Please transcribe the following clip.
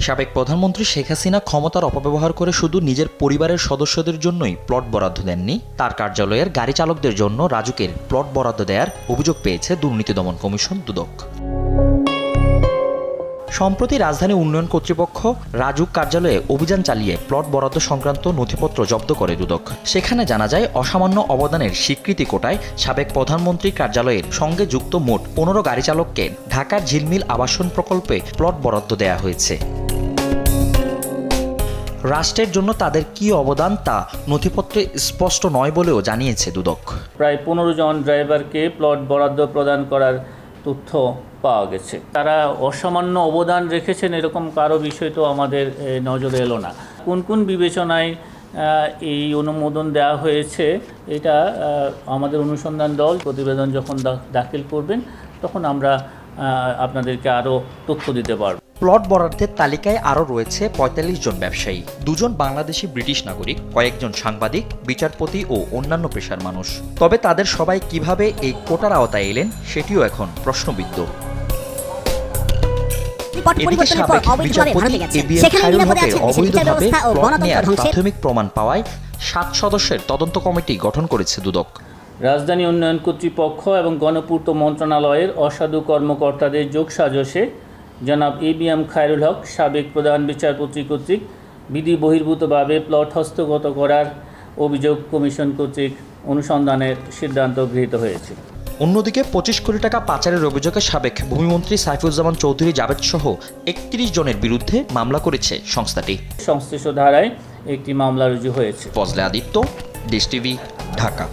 সাবেক প্রধানমন্ত্রী শেখ হাসিনা ক্ষমতার অপব্যবহার করে শুধু নিজের পরিবারের সদস্যদের জন্যই প্লট বরাদ্দ দেননি, তার কার্যালয়ের গাড়ি চালকদের জন্য রাজুকের প্লট বরাদ্দ দেওয়ার অভিযোগ পেয়েছে দুর্নীতি দমন কমিশন দুদক। সম্প্রতি রাজধানী উন্নয়ন কর্তৃপক্ষ রাজুক কার্যালয়ে অভিযান চালিয়ে প্লট বরাদ্দ সংক্রান্ত নথিপত্র জব্দ করে দুদক। সেখানে জানা যায় অসামান্য অবদানের স্বীকৃতি কোটায় সাবেক প্রধানমন্ত্রীর কার্যালয়ের সঙ্গে যুক্ত মোট 15 গাড়ি চালককে ঢাকার ঝিলমিল আবাসন প্রকল্পে প্লট বরাদ্দ দেওয়া হয়েছে। রাষ্ট্রের জন্য তাদের কি অবদান তা নথিপত্রে স্পষ্ট নয় বলেও জানিয়েছে দুদক। প্রায় 15 জন ড্রাইভারকে প্লট বরাদ্দ প্রদান করার তথ্য পাওয়া গেছে। তারা অসামান্য অবদান রেখেছেন এরকম কারো বিষয় তো আমাদের নজরে এলো না। কোন কোন বিবেচনায় এই অনুমোদন দেওয়া হয়েছে এটা আমাদের অনুসন্ধান দল প্রতিবেদন যখন দাখিল করবেন তখন আমরা আপনাদেরকে আরও তথ্য দিতে পারব। প্লট বরাদ্দের তালিকায় আরও রয়েছে ৪৫ জন ব্যবসায়ী, 2 জন বাংলাদেশি ব্রিটিশ নাগরিক, কয়েকজন সাংবাদিক, বিচারপতি ও অন্যান্য পেশার মানুষ। তবে তাদের সবাই কিভাবে এই কোটার আওতায় এলেন সেটিও এখন প্রশ্নবিদ্ধ। এদিকে সাবেক বিচারপতি এবিএম খায়রুল হকের অবৈধভাবে প্লট নেয়ার প্রাথমিক প্রমাণ পাওয়ায় 7 সদস্যের তদন্ত কমিটি গঠন করেছে দুদক। রাজধানী উন্নয়ন কর্তৃপক্ষ এবং গণপূর্ত মন্ত্রণালয়ের অসাধু কর্মকর্তাদের যোগসাজশে জনাব এবিএম খায়রুল হক সাবেক প্রধান বিচারপতি কর্তৃক বিধি বহির্ভূতভাবে প্লট হস্তগত করার অভিযোগ কমিশন কর্তৃক অনুসন্ধানের সিদ্ধান্ত গৃহীত হয়েছে। অন্যদিকে 25 কোটি টাকা পাচারের অভিযোগে সাবেক ভূমিমন্ত্রী সাইফুজ্জামান চৌধুরী জাবেদ সহ 31 জনের বিরুদ্ধে মামলা করেছে সংস্থাটি। সংশ্লিষ্ট ধারায় একটি মামলা রুজু হয়েছে। ফজলে আদিত্য, দেশ টিভি, ঢাকা।